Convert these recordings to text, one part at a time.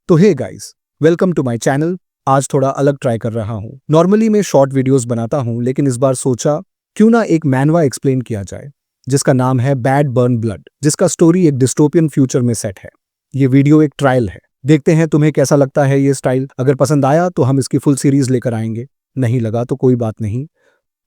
तो hey guys, welcome to my channel. आज थोड़ा अलग ट्राई कर रहा हूँ। नॉर्मली मैं शॉर्ट वीडियोस बनाता हूँ, लेकिन इस बार सोचा क्यों ना एक मैनवा एक्सप्लेन किया जाए जिसका नाम है बैड बर्न ब्लड, जिसका स्टोरी एक डिस्टोपियन फ्यूचर में सेट है। ये वीडियो एक ट्रायल है, देखते हैं तुम्हें कैसा लगता है ये स्टाइल। अगर पसंद आया तो हम इसकी फुल सीरीज लेकर आएंगे, नहीं लगा तो कोई बात नहीं,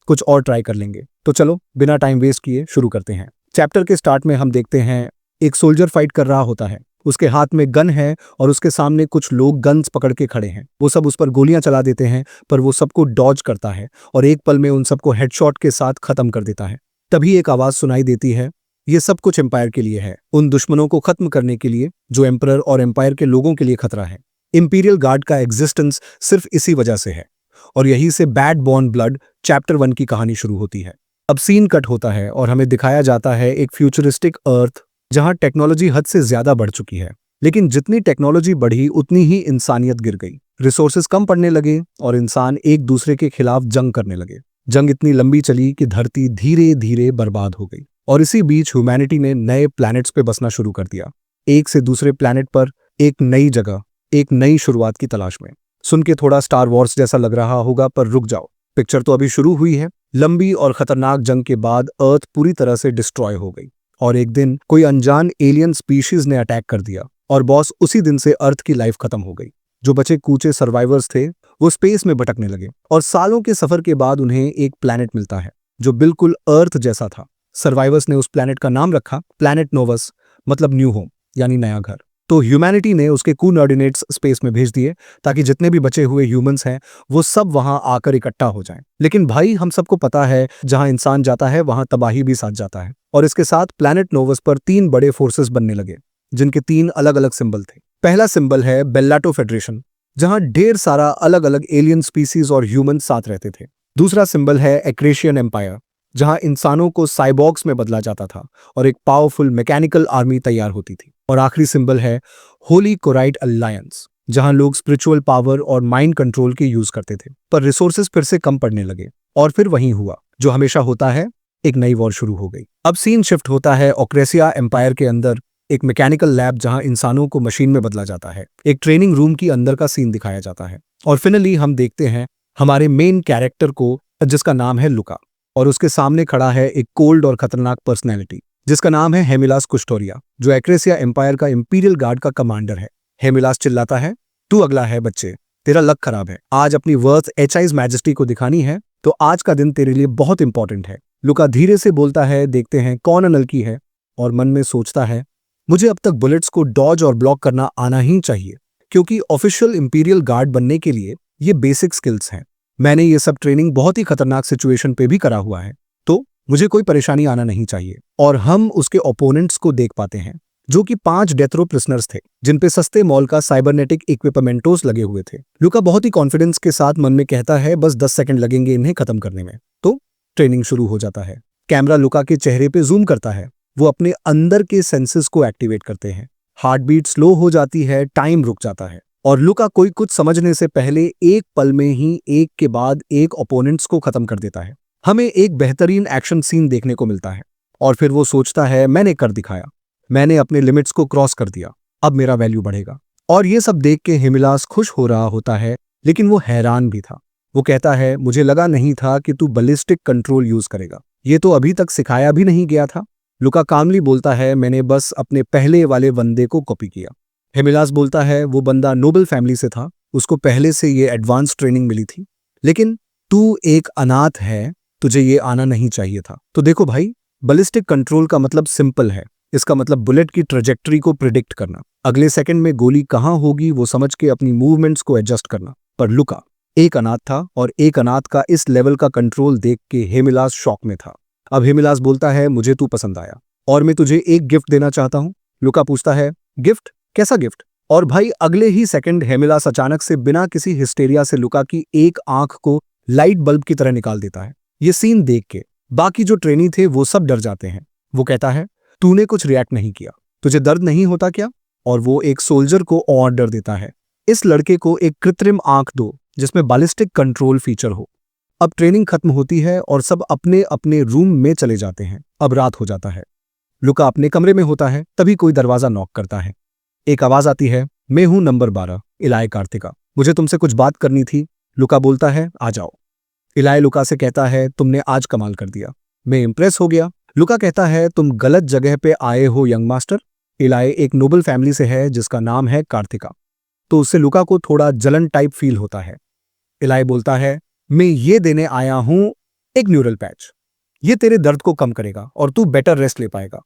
कुछ और ट्राई कर लेंगे। तो चलो बिना टाइम वेस्ट किए शुरू करते हैं। चैप्टर के स्टार्ट में हम देखते हैं एक सोल्जर फाइट कर रहा होता है, उसके हाथ में गन है और उसके सामने कुछ लोग गन्स पकड़ के खड़े हैं। वो सब उस पर गोलियां चला देते हैं, पर वो सबको डॉज करता है और एक पल में उन सबको हेडशॉट के साथ खत्म कर देता है। तभी एक आवाज सुनाई देती है, ये सब कुछ एम्पायर के लिए है, उन दुश्मनों को खत्म करने के लिए जो एम्परर और एम्पायर के लोगों के लिए खतरा है। इंपीरियल गार्ड का एग्जिस्टेंस सिर्फ इसी वजह से है, और यहीं से बैड बॉर्न ब्लड चैप्टर 1 की कहानी शुरू होती है। अब सीन कट होता है और हमें दिखाया जाता है एक फ्यूचरिस्टिक अर्थ जहां टेक्नोलॉजी हद से ज्यादा बढ़ चुकी है, लेकिन जितनी टेक्नोलॉजी बढ़ी उतनी ही इंसानियत गिर गई। रिसोर्सेज कम पड़ने लगे और इंसान एक दूसरे के खिलाफ जंग करने लगे। जंग इतनी लंबी चली कि धरती धीरे धीरे बर्बाद हो गई, और इसी बीच ह्यूमैनिटी ने नए प्लैनेट्स पे बसना शुरू कर दिया, एक से दूसरे प्लैनेट पर एक नई जगह, एक नई शुरुआत की तलाश में। सुन के थोड़ा स्टार वॉर्स जैसा लग रहा होगा, पर रुक जाओ, पिक्चर तो अभी शुरू हुई है। लंबी और खतरनाक जंग के बाद अर्थ पूरी तरह से डिस्ट्रॉय हो गई, और एक दिन कोई अनजान एलियन स्पीशीज ने अटैक कर दिया, और बॉस उसी दिन से अर्थ की लाइफ खत्म हो गई। जो बचे कूचे सर्वाइवर्स थे वो स्पेस में भटकने लगे, और सालों के सफर के बाद उन्हें एक प्लैनेट मिलता है जो बिल्कुल अर्थ जैसा था। सर्वाइवर्स ने उस प्लैनेट का नाम रखा प्लैनेट नोवस, मतलब न्यू होम यानी नया घर। तो ह्यूमैनिटी ने उसके कोऑर्डिनेट्स स्पेस में भेज दिए ताकि जितने भी बचे हुए ह्यूमंस हैं वो सब वहां आकर इकट्ठा हो जाएं। लेकिन भाई, हम सबको पता है जहां इंसान जाता है वहां तबाही भी साथ जाता है, और इसके साथ प्लैनेट नोवस पर 3 बड़े फोर्सेस बनने लगे जिनके 3 अलग अलग सिंबल थे। पहला सिंबल है बेल्लाटो फेडरेशन, जहां ढेर सारा अलग अलग एलियन स्पीसीज और ह्यूमन साथ रहते थे। दूसरा सिंबल है एक्रेशियन एम्पायर, जहां इंसानों को साइबॉर्ग्स में बदला जाता था और एक पावरफुल मैकेनिकल आर्मी तैयार होती थी। और आखिरी सिंबल है होली कोराइट अलायंस, जहां लोग स्पिरिचुअल पावर और माइंड कंट्रोल के यूज करते थे। पर रिसोर्सेज फिर से कम पड़ने लगे, और फिर वही हुआ जो हमेशा होता है, एक नई वॉर शुरू हो गई। अब सीन शिफ्ट होता है ओक्रेसिया एम्पायर के अंदर, एक मैकेनिकल लैब जहां इंसानों को मशीन में बदला जाता है। एक ट्रेनिंग रूम की अंदर का सीन दिखाया जाता है, और फाइनली हम देखते हैं हमारे मेन कैरेक्टर को, जिसका नाम है लुका, और उसके सामने खड़ा है एक कोल्ड और खतरनाक पर्सनैलिटी जिसका नाम है हेमिलास कुस्टोरिया, जो एक्रेसिया एम्पायर का इंपीरियल गार्ड का कमांडर है। हेमिलास चिल्लाता है, तू अगला है बच्चे, तेरा लक खराब है, आज अपनी वर्थ एचआईज मैजेस्टी को दिखानी है, तो आज का दिन तेरे लिए बहुत इंपॉर्टेंट है। लुका धीरे से बोलता है, देखते हैं कौन अनलकी है, और मन में सोचता है, मुझे अब तक बुलेट्स को डॉज और ब्लॉक करना आना ही चाहिए, क्योंकि ऑफिशियल इंपीरियल गार्ड बनने के लिए ये बेसिक स्किल्स हैं। मैंने ये सब ट्रेनिंग बहुत ही खतरनाक सिचुएशन पे भी करा हुआ है, तो मुझे कोई परेशानी आना नहीं चाहिए। और हम उसके ओपोनेंट्स को देख पाते हैं, जो कि 5 डेथ रो प्रिजनर्स थे, जिन पे सस्ते मॉल का साइबरनेटिक इक्विपमेंटोस लगे हुए थे। लुका बहुत ही कॉन्फिडेंस के साथ मन में कहता है, बस 10 सेकंड लगेंगे इन्हें खत्म करने में। तो ट्रेनिंग शुरू हो जाता है। कैमरा लुका के चेहरे पे जूम करता है, वो अपने अंदर के सेंसेस को एक्टिवेट करते हैं। हार्ट बीट स्लो हो जाती है, टाइम रुक जाता है, और लुका कोई कुछ समझने से पहले एक पल में ही एक के बाद एक ओपोनेंट्स को खत्म कर देता है। हमें एक बेहतरीन एक्शन सीन देखने को मिलता है, और फिर वो सोचता है, मैंने कर दिखाया, मैंने अपने लिमिट्स को क्रॉस कर दिया, अब मेरा वैल्यू बढ़ेगा। और ये सब देख के हिमिलास खुश हो रहा होता है, लेकिन वो हैरान भी था। वो कहता है, मुझे लगा नहीं था कि तू बैलिस्टिक कंट्रोल यूज करेगा, ये तो अभी तक सिखाया भी नहीं गया था। लुका कामली बोलता है, मैंने बस अपने पहले वाले बंदे को कॉपी किया। हिमिलास बोलता है, वो बंदा नोबल फैमिली से था, उसको पहले से ये एडवांस ट्रेनिंग मिली थी, लेकिन तू एक अनाथ है, तुझे ये आना नहीं चाहिए था। तो देखो भाई, बैलिस्टिक कंट्रोल का मतलब सिंपल है, इसका मतलब बुलेट की ट्रेजेक्टरी को प्रिडिक्ट करना, अगले सेकंड में गोली कहां होगी वो समझ के अपनी मूवमेंट्स को एडजस्ट करना। पर लुका एक अनाथ था, और एक अनाथ का इस लेवल का कंट्रोल देख के हेमिलास शॉक में था। अब हेमिलास बोलता है, मुझे तू पसंद आया और मैं तुझे एक गिफ्ट देना चाहता हूं। लुका पूछता है, गिफ्ट? कैसा गिफ्ट? और भाई अगले ही सेकंड हेमिलास अचानक से बिना किसी हिस्टेरिया से लुका की एक आंख को लाइट बल्ब की तरह निकाल देता है। ये सीन देख के बाकी जो ट्रेनी थे वो सब डर जाते हैं। वो कहता है, तूने कुछ रिएक्ट नहीं किया, तुझे दर्द नहीं होता क्या? और वो एक सोल्जर को ऑर्डर देता है, इस लड़के को एक कृत्रिम आंख दो जिसमें बैलिस्टिक कंट्रोल फीचर हो। अब ट्रेनिंग खत्म होती है और सब अपने अपने रूम में चले जाते हैं। अब रात हो जाता है, लुका अपने कमरे में होता है, तभी कोई दरवाजा नॉक करता है। एक आवाज आती है, मैं हूं नंबर 12, इलाय कार्तिका। मुझे तुमसे कुछ बात करनी थी। लुका बोलता है आ जाओ। इलाय लुका से कहता है तुमने आज कमाल कर दिया। मैं इम्प्रेस हो गया। लुका कहता है तुम गलत जगह पे आए हो यंग मास्टर। इलाय एक नोबल फैमिली से है जिसका नाम है कार्तिका, तो उससे लुका को थोड़ा जलन टाइप फील होता है। इलाय बोलता है मैं ये देने आया हूं एक न्यूरल पैच। ये तेरे दर्द को कम करेगा और तू बेटर रेस्ट ले पाएगा।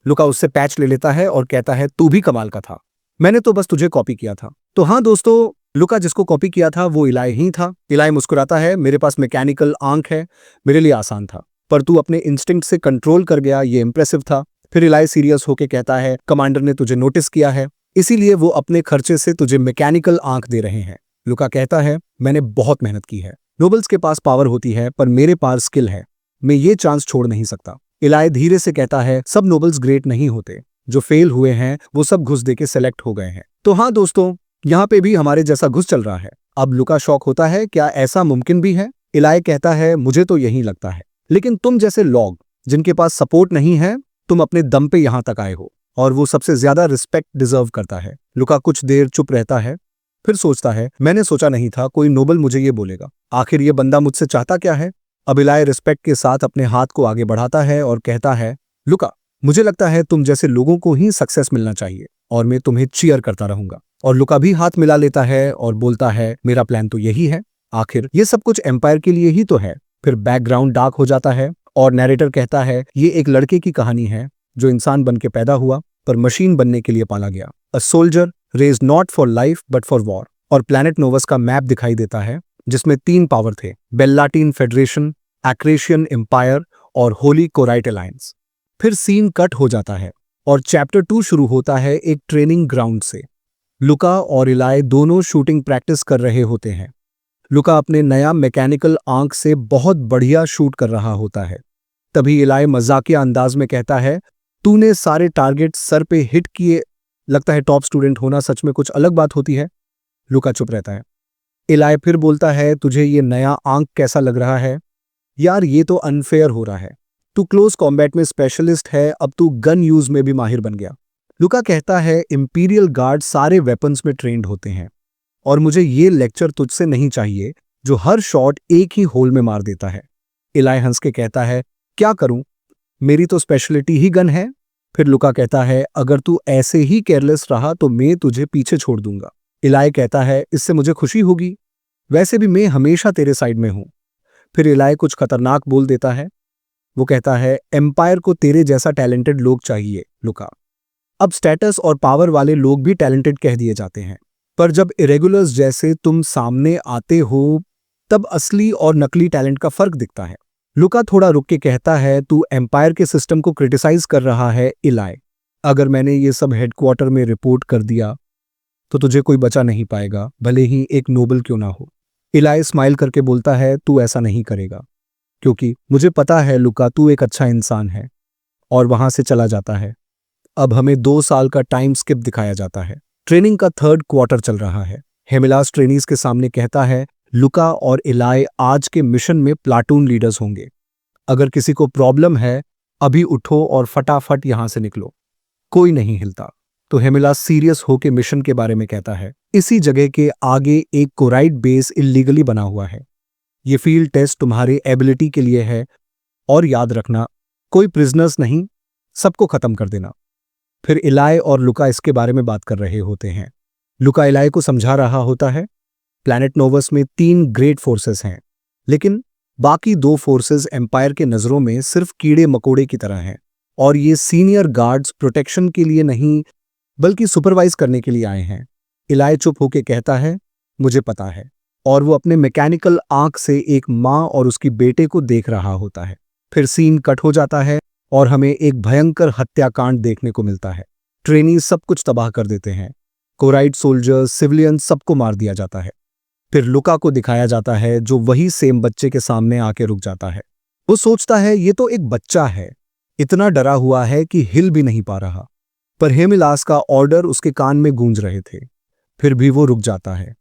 लुका उससे पैच ले लेता है और कहता है तू भी कमाल का था, मैंने तो बस तुझे कॉपी किया था। तो हाँ दोस्तों, लुका जिसको कॉपी किया था वो इलाय ही था। इलाय मुस्कुराता है मेरे पास मैकेनिकल आंख है, मेरे लिए आसान था, पर तू अपने इंस्टिंक्ट से कंट्रोल कर गया, ये इंप्रेसिव था। फिर इलाय सीरियस होके कहता है कमांडर ने तुझे नोटिस किया है, इसीलिए वो अपने खर्चे से तुझे मैकेनिकल आंख दे रहे हैं। लुका कहता है मैंने बहुत मेहनत की है। नोबल्स के पास पावर होती है पर मेरे पास स्किल है, मैं ये चांस छोड़ नहीं सकता। इलाय धीरे से कहता है सब नोबल्स ग्रेट नहीं होते, जो फेल हुए हैं वो सब घुस दे के सेलेक्ट हो गए हैं। तो हाँ दोस्तों, यहाँ पे भी हमारे जैसा घुस चल रहा है। अब लुका शॉक होता है क्या ऐसा मुमकिन भी है। इलाय कहता है मुझे तो यही लगता है, लेकिन तुम जैसे लोग जिनके पास सपोर्ट नहीं है, तुम अपने दम पे यहां तक आए हो और वो सबसे ज्यादा रिस्पेक्ट डिजर्व करता है। लुका कुछ देर चुप रहता है, फिर सोचता है मैंने सोचा नहीं था कोई नोबल मुझे ये बोलेगा। आखिर ये बंदा मुझसे चाहता क्या है। अब इलाय रिस्पेक्ट के साथ अपने हाथ को आगे बढ़ाता है और कहता है लुका, मुझे लगता है तुम जैसे लोगों को ही सक्सेस मिलना चाहिए और मैं तुम्हें चीयर करता रहूंगा। और लुका भी हाथ मिला लेता है और बोलता है मेरा प्लान तो यही है। आखिर ये सब कुछ एम्पायर के लिए ही तो है। फिर बैकग्राउंड डार्क हो जाता है और नैरेटर कहता है ये एक लड़के की कहानी है जो इंसान बन के पैदा हुआ पर मशीन बनने के लिए पाला गया। A soldier raised not for life but for war. और प्लैनेट नोवस का मैप दिखाई देता है जिसमें 3 पावर थे, बेल्लाटीन फेडरेशन, एक्रेशियन एम्पायर और होली कोराइट अलायंस। फिर सीन कट हो जाता है और चैप्टर 2 शुरू होता है एक ट्रेनिंग ग्राउंड से। लुका और इलाय दोनों शूटिंग प्रैक्टिस कर रहे होते हैं। लुका अपने नया मैकेनिकल आंख से बहुत बढ़िया शूट कर रहा होता है। तभी इलाय मजाकिया अंदाज में कहता है तूने सारे टारगेट सर पे हिट किए, लगता है टॉप स्टूडेंट होना सच में कुछ अलग बात होती है। लुका चुप रहता है। इलाय फिर बोलता है तुझे ये नया आंख कैसा लग रहा है। यार ये तो अनफेयर हो रहा है, तू क्लोज कॉम्बैट में स्पेशलिस्ट है, अब तू गन यूज में भी माहिर बन गया। लुका कहता है इंपीरियल गार्ड सारे वेपन्स में ट्रेंड होते हैं और मुझे ये लेक्चर तुझसे नहीं चाहिए जो हर शॉट एक ही होल में मार देता है। इलाय हंस के कहता है क्या करूं, मेरी तो स्पेशलिटी ही गन है। फिर लुका कहता है अगर तू ऐसे ही केयरलेस रहा तो मैं तुझे पीछे छोड़ दूंगा। इलाय कहता है इससे मुझे खुशी होगी, वैसे भी मैं हमेशा तेरे साइड में हूं। फिर इलाय कुछ खतरनाक बोल देता है। वो कहता है एम्पायर को तेरे जैसा टैलेंटेड लोग चाहिए लुका। अब स्टेटस और पावर वाले लोग भी टैलेंटेड कह दिए जाते हैं, पर जब इरेगुलर्स जैसे तुम सामने आते हो तब असली और नकली टैलेंट का फर्क दिखता है। लुका थोड़ा रुक के कहता है तू एम्पायर के सिस्टम को क्रिटिसाइज कर रहा है इलाय। अगर मैंने ये सब हेडक्वार्टर में रिपोर्ट कर दिया तो तुझे कोई बचा नहीं पाएगा, भले ही एक नोबल क्यों ना हो। इलाय स्माइल करके बोलता है तू ऐसा नहीं करेगा, क्योंकि मुझे पता है लुका तू एक अच्छा इंसान है। और वहां से चला जाता है। अब हमें 2 साल का टाइम स्किप दिखाया जाता है। ट्रेनिंग का 3rd क्वार्टर चल रहा है। हेमिलास ट्रेनीज के सामने कहता है लुका और इलाय आज के मिशन में प्लाटून लीडर्स होंगे। अगर किसी को प्रॉब्लम है अभी उठो और फटाफट यहां से निकलो। कोई नहीं हिलता। तो हेमिलास सीरियस होके मिशन के बारे में कहता है इसी जगह के आगे एक कोराइट बेस इल्लीगली बना हुआ है। ये फील्ड टेस्ट तुम्हारे एबिलिटी के लिए है और याद रखना कोई प्रिजनर्स नहीं, सबको खत्म कर देना। फिर इलाय और लुका इसके बारे में बात कर रहे होते हैं। लुका इलाय को समझा रहा होता है प्लैनेट नोवस में 3 ग्रेट फोर्सेस हैं, लेकिन बाकी 2 फोर्सेस एम्पायर के नजरों में सिर्फ कीड़े मकोड़े की तरह हैं और ये सीनियर गार्ड्स प्रोटेक्शन के लिए नहीं बल्कि सुपरवाइज करने के लिए आए हैं। इलाय चुप होके कहता है मुझे पता है, और वो अपने मैकेनिकल आंख से एक माँ और उसकी बेटे को देख रहा होता है। फिर सीन कट हो जाता है और हमें एक भयंकर हत्याकांड देखने को मिलता है। ट्रेनी सब कुछ तबाह कर देते हैं। कोराइट सोल्जर्स, सिविलियन सबको मार दिया जाता है। फिर लुका को दिखाया जाता है जो वही सेम बच्चे के सामने आके रुक जाता है। वो सोचता है ये तो एक बच्चा है, इतना डरा हुआ है कि हिल भी नहीं पा रहा, पर हेमिलास का ऑर्डर उसके कान में गूंज रहे थे। फिर भी वो रुक जाता है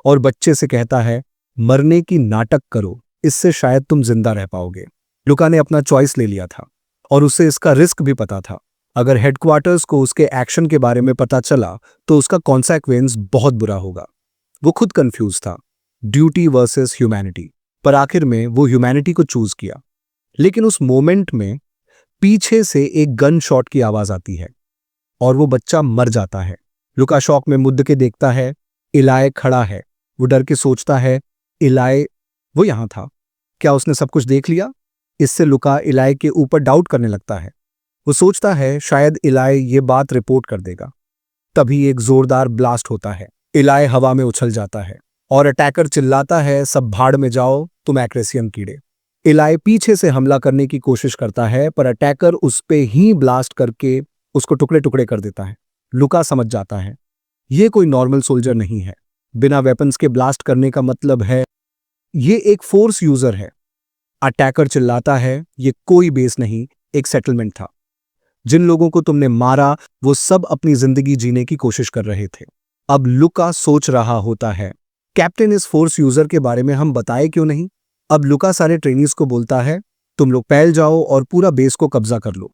और बच्चे से कहता है मरने की नाटक करो, इससे शायद तुम जिंदा रह पाओगे। लुका ने अपना चॉइस ले लिया था और उसे इसका रिस्क भी पता था। अगर हेडक्वार्टर्स को उसके एक्शन के बारे में पता चला तो उसका कॉन्सेक्वेंस बहुत बुरा होगा। वो खुद कंफ्यूज था, ड्यूटी वर्सेस ह्यूमैनिटी, पर आखिर में वो ह्यूमैनिटी को चूज किया। लेकिन उस मोमेंट में पीछे से एक गन शॉट की आवाज आती है और वो बच्चा मर जाता है। लुका शॉक में मुद्द के देखता है, इलाय खड़ा है। वो डर के सोचता है, इलाय वो यहां था, क्या उसने सब कुछ देख लिया? इससे लुका इलाय के ऊपर डाउट करने लगता है। वो सोचता है शायद इलाय ये बात रिपोर्ट कर देगा। तभी एक जोरदार ब्लास्ट होता है, इलाय हवा में उछल जाता है और अटैकर चिल्लाता है, सब भाड़ में जाओ तुम एक्रेसियन कीड़े। इलाय पीछे से हमला करने की कोशिश करता है, पर अटैकर उस पे ही ब्लास्ट करके उसको टुकड़े टुकड़े कर देता है। लुका समझ जाता है ये कोई नॉर्मल सोल्जर नहीं है। बिना वेपन्स के ब्लास्ट करने का मतलब है ये एक फोर्स यूजर है। अटैकर चिल्लाता है, ये कोई बेस नहीं, एक सेटलमेंट था। जिन लोगों को तुमने मारा वो सब अपनी जिंदगी जीने की कोशिश कर रहे थे। अब लुका सोच रहा होता है, कैप्टन इस फोर्स यूजर के बारे में हम बताए क्यों नहीं? अब लुका सारे ट्रेनीज को बोलता है, तुम लोग फैल जाओ और पूरा बेस को कब्जा कर लो।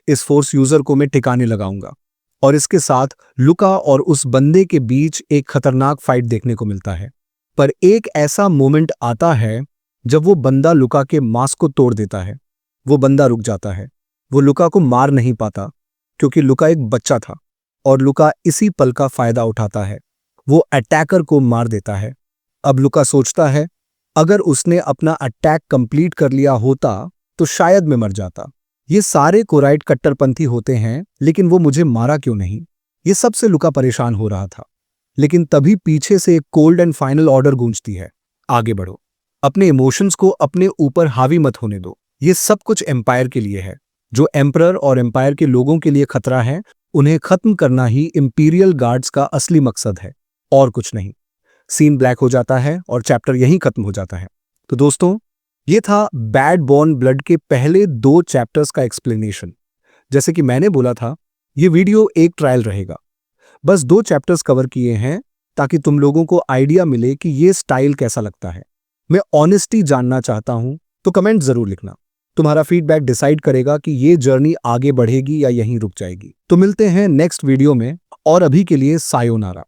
इस फोर्स यूजर को मैं ठिकाने लगाऊंगा। और इसके साथ लुका और उस बंदे के बीच एक खतरनाक फाइट देखने को मिलता है। पर एक ऐसा मोमेंट आता है जब वो बंदा लुका के मास्क को तोड़ देता है। वो बंदा रुक जाता है। वो लुका को मार नहीं पाता क्योंकि लुका एक बच्चा था और लुका इसी पल का फायदा उठाता है। वो अटैकर को मार देता है। अब लुका सोचता है अगर उसने अपना अटैक कंप्लीट कर लिया होता तो शायद मैं मर जाता। ये सारे कोराइट कट्टरपंथी होते हैं, लेकिन वो मुझे मारा क्यों नहीं? ये सबसे लुका परेशान हो रहा था। लेकिन तभी पीछे से एक कोल्ड एंड फाइनल ऑर्डर गूंजती है, आगे बढ़ो। अपने इमोशंस को अपने ऊपर हावी मत होने दो। ये सब कुछ एम्पायर के लिए है। जो एम्परर और एम्पायर के लोगों के लिए खतरा है, उन्हें खत्म करना ही इंपीरियल गार्ड्स का असली मकसद है, और कुछ नहीं। सीन ब्लैक हो जाता है और चैप्टर यहीं खत्म हो जाता है। तो दोस्तों, ये था बैड बॉर्न ब्लड के पहले 2 चैप्टर्स का एक्सप्लेनेशन। जैसे कि मैंने बोला था, ये वीडियो एक ट्रायल रहेगा। बस 2 चैप्टर्स कवर किए हैं ताकि तुम लोगों को आइडिया मिले कि ये स्टाइल कैसा लगता है। मैं ऑनेस्टी जानना चाहता हूं, तो कमेंट जरूर लिखना। तुम्हारा फीडबैक डिसाइड करेगा कि ये जर्नी आगे बढ़ेगी या यहीं रुक जाएगी। तो मिलते हैं नेक्स्ट वीडियो में, और अभी के लिए सायोनारा।